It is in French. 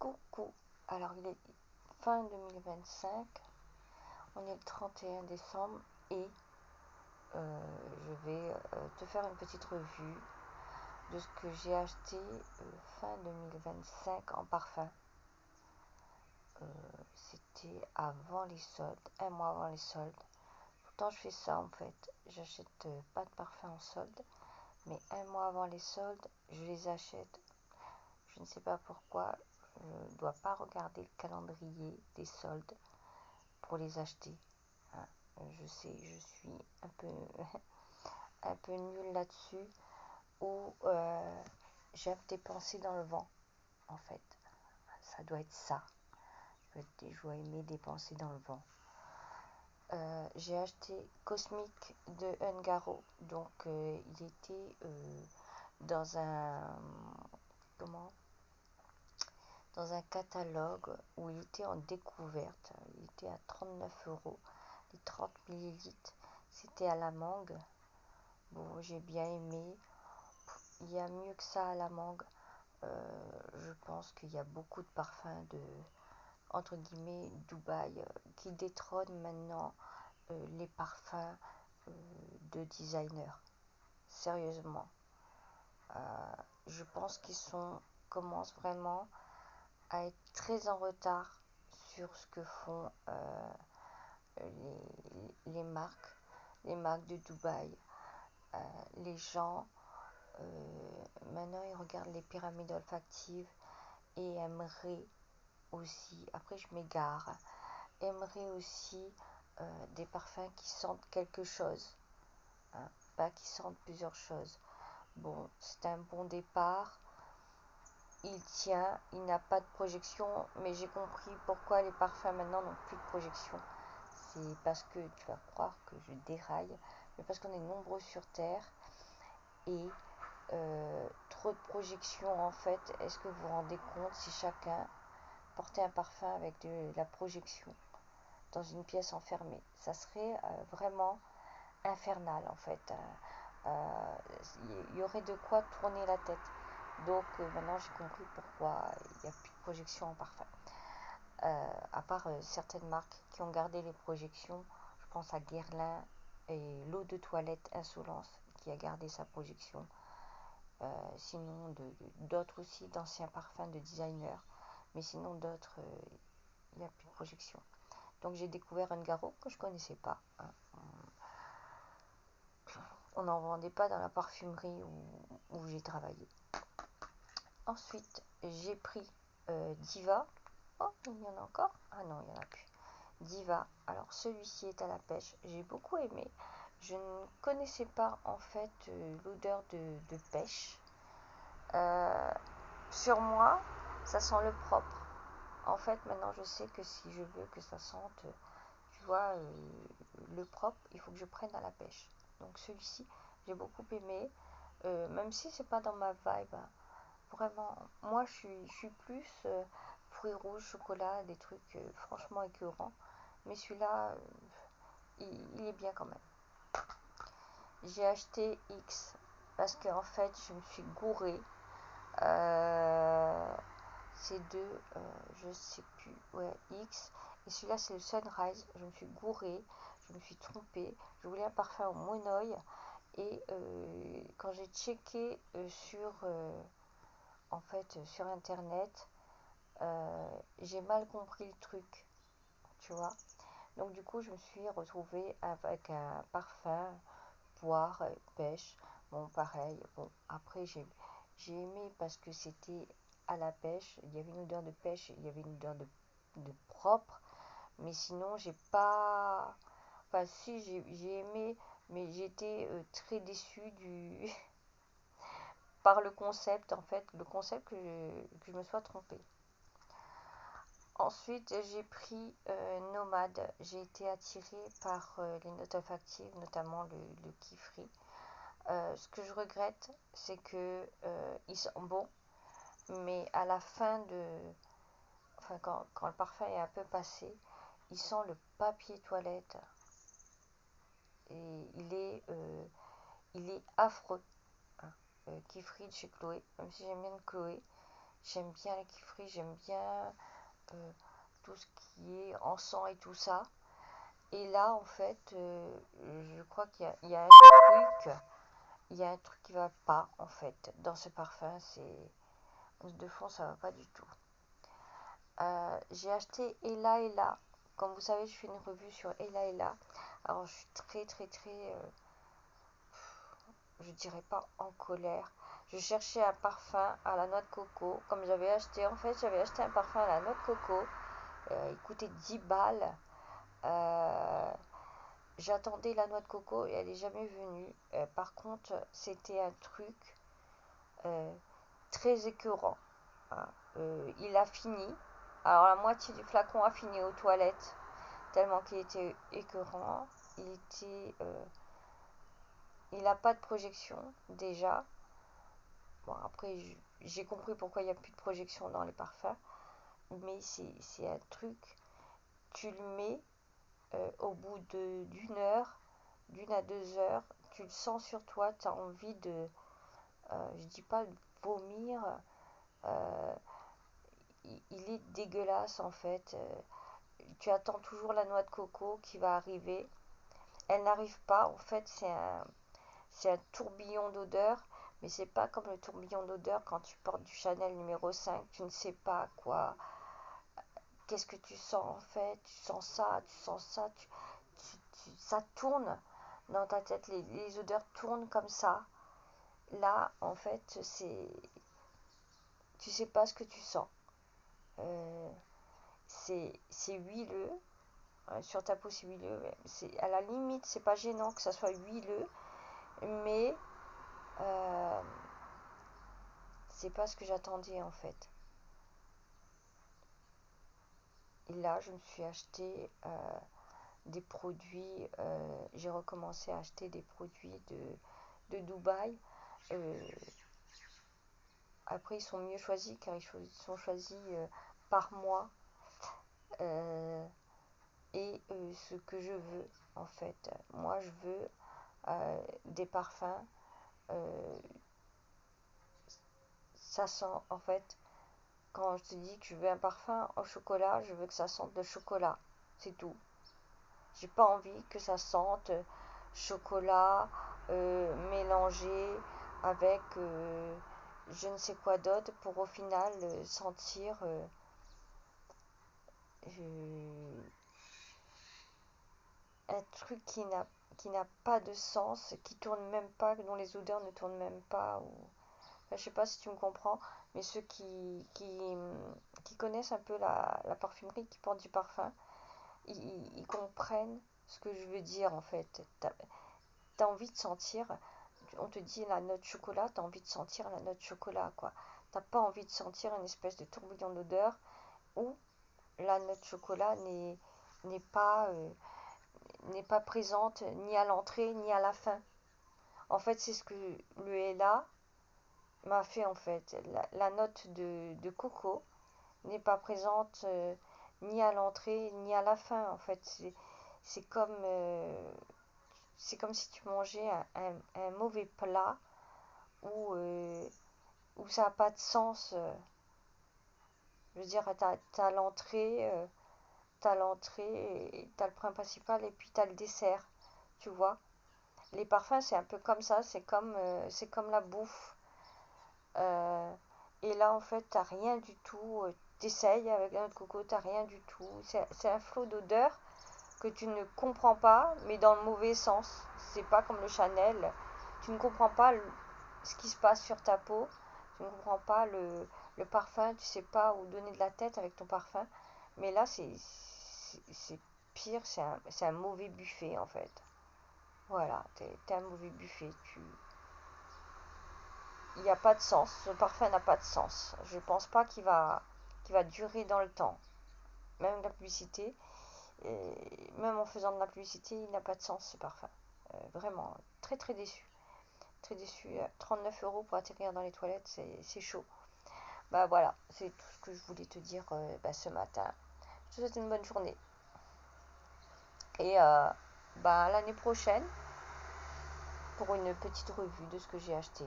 Coucou, alors il est fin 2025, on est le 31 décembre et je vais te faire une petite revue de ce que j'ai acheté fin 2025 en parfum. C'était avant les soldes, un mois avant les soldes. Tout le temps je fais ça en fait, j'achète pas de parfum en solde, mais un mois avant les soldes, je les achète. Je ne sais pas pourquoi, je ne dois pas regarder le calendrier des soldes pour les acheter. Hein. Je sais, je suis un peu, un peu nulle là-dessus, où j'aime dépenser dans le vent, en fait. Ça doit être ça. Je dois aimer dépenser dans le vent. J'ai acheté Cosmic de Ungaro, donc il était dans un dans un catalogue où il était en découverte. Il était à 39 €, les 30 millilitres. C'était à la mangue. Bon, j'ai bien aimé. Il y a mieux que ça à la mangue. Je pense qu'il y a beaucoup de parfums de, entre guillemets, Dubaï, qui détrônent maintenant les parfums de designers. Sérieusement. Je pense qu'ils commencent vraiment à être très en retard sur ce que font les marques de Dubaï. Les gens, maintenant, ils regardent les pyramides olfactives et aimeraient aussi, après je m'égare, aimeraient aussi des parfums qui sentent quelque chose, hein, pas qui sentent plusieurs choses. Bon, c'est un bon départ. Il tient, il n'a pas de projection, mais j'ai compris pourquoi les parfums maintenant n'ont plus de projection. C'est parce que, tu vas croire que je déraille, mais parce qu'on est nombreux sur Terre et trop de projection en fait. Est-ce que vous vous rendez compte si chacun portait un parfum avec de la projection dans une pièce enfermée? Ça serait vraiment infernal en fait. Il y aurait de quoi tourner la tête. Donc maintenant j'ai compris pourquoi il n'y a plus de projection en parfum. À part certaines marques qui ont gardé les projections, je pense à Guerlain et l'eau de toilette Insolence qui a gardé sa projection. Sinon d'autres aussi d'anciens parfums de designers, mais sinon d'autres, il n'y a plus de projection. Donc j'ai découvert un Ungaro que je connaissais pas. Hein. On n'en vendait pas dans la parfumerie où j'ai travaillé. Ensuite, j'ai pris Diva. Oh, il y en a encore? Ah non, il n'y en a plus. Diva. Alors, celui-ci est à la pêche. J'ai beaucoup aimé. Je ne connaissais pas, en fait, l'odeur de pêche. Sur moi, ça sent le propre. En fait, maintenant, je sais que si je veux que ça sente, tu vois, le propre, il faut que je prenne à la pêche. Donc, celui-ci, j'ai beaucoup aimé. Même si c'est pas dans ma vibe, hein. Vraiment, moi je suis plus fruits rouges, chocolat, des trucs franchement écœurants. Mais celui-là, il est bien quand même. J'ai acheté X parce qu'en fait, je me suis gourée. C'est deux, je sais plus, ouais, X. Et celui-là, c'est le Sunrise. Je me suis gourée, je me suis trompée. Je voulais un parfum au monoï. Et quand j'ai checké en fait, sur internet, j'ai mal compris le truc, tu vois. Donc du coup, je me suis retrouvée avec un parfum, poire, pêche. Bon, pareil. Bon, après, j'ai aimé parce que c'était à la pêche. Il y avait une odeur de pêche, il y avait une odeur de propre. Mais sinon, j'ai pas... Enfin, si, j'ai aimé, mais j'étais très déçue par le concept, en fait. Le concept que je me sois trompée. Ensuite, j'ai pris Nomade. J'ai été attirée par les notes olfactives, notamment le Kifri. Ce que je regrette, c'est que ils sont bons, mais à la fin enfin quand le parfum est un peu passé, il sent le papier toilette et il est affreux. Hein. Kifri de chez Chloé, même si j'aime bien Chloé, J'aime bien les kiffris, j'aime bien tout ce qui est encens et tout ça. Et là, en fait, je crois qu'il y a un truc, il y a un truc qui va pas, en fait, dans ce parfum. De fond, ça va pas du tout. J'ai acheté Ella Ella. Comme vous savez, je fais une revue sur Ella Ella. Alors, je suis très, je dirais pas en colère. Je cherchais un parfum à la noix de coco. Comme j'avais acheté un parfum à la noix de coco. Il coûtait 10 balles. Euh, J'attendais la noix de coco et elle est jamais venue. Par contre, c'était un truc euh, très écœurant, hein. Il a fini. Alors la moitié du flacon a fini aux toilettes, tellement qu'il était écœurant. Il n'a pas de projection déjà. Bon, après, j'ai compris pourquoi il n'y a plus de projection dans les parfums. Mais c'est un truc, tu le mets au bout d'une heure, d'une à 2 heures, tu le sens sur toi, tu as envie je dis pas de vomir, euh, il est dégueulasse en fait. Tu attends toujours la noix de coco qui va arriver. Elle n'arrive pas, en fait, c'est un tourbillon d'odeur, mais c'est pas comme le tourbillon d'odeur quand tu portes du Chanel numéro 5, tu ne sais pas quoi. Qu'est-ce que tu sens en fait? Tu sens ça, ça tourne dans ta tête, les odeurs tournent comme ça. Là, en fait, tu sais pas ce que tu sens. Euh, c'est huileux. Sur ta peau, c'est huileux. À la limite, c'est pas gênant que ça soit huileux, mais euh, c'est pas ce que j'attendais en fait. Et là, je me suis acheté des produits. J'ai recommencé à acheter des produits de Dubaï. Euh, Après, ils sont mieux choisis car ils sont choisis par mois et ce que je veux en fait. Moi, je veux des parfums. euh, Ça sent en fait, quand je te dis que je veux un parfum au chocolat, je veux que ça sente le chocolat. C'est tout. J'ai pas envie que ça sente chocolat mélangé avec je ne sais quoi d'autre pour au final sentir euh, un truc qui n'a pas de sens, qui tourne même pas, dont les odeurs ne tournent même pas. Enfin, je sais pas si tu me comprends, mais ceux qui connaissent un peu la parfumerie, qui portent du parfum, ils comprennent ce que je veux dire en fait. T'as envie de sentir, on te dit la note chocolat, t'as envie de sentir la note chocolat quoi. T'as pas envie de sentir une espèce de tourbillon d'odeur où la note chocolat n'est pas, euh, n'est pas présente ni à l'entrée ni à la fin. En fait, c'est ce que le Ella m'a fait en fait. La note de coco n'est pas présente ni à l'entrée ni à la fin. En fait, c'est comme, c'est comme si tu mangeais un mauvais plat où, où ça n'a pas de sens. Je veux dire, t'as l'entrée, et t'as le pain principal et puis t'as le dessert, tu vois. Les parfums, c'est un peu comme ça, c'est comme la bouffe. Euh, et là, en fait, t'as rien du tout. T'essayes avec un autre coco, t'as rien du tout. C'est un flot d'odeur que tu ne comprends pas, mais dans le mauvais sens. C'est pas comme le Chanel. Tu ne comprends pas ce qui se passe sur ta peau. Tu ne comprends pas le parfum. Tu sais pas où donner de la tête avec ton parfum. Mais là, c'est pire. C'est un mauvais buffet, en fait. Voilà, t'es un mauvais buffet. Il n'y a pas de sens. Ce parfum n'a pas de sens. Je pense pas qu'il va durer dans le temps. Même la publicité, et même en faisant de la publicité, il n'a pas de sens ce parfum. Vraiment, très déçu. Très déçu. 39 € pour atterrir dans les toilettes, c'est chaud. Bah voilà, c'est tout ce que je voulais te dire ce matin. Je te souhaite une bonne journée. Et bah, l'année prochaine, pour une petite revue de ce que j'ai acheté.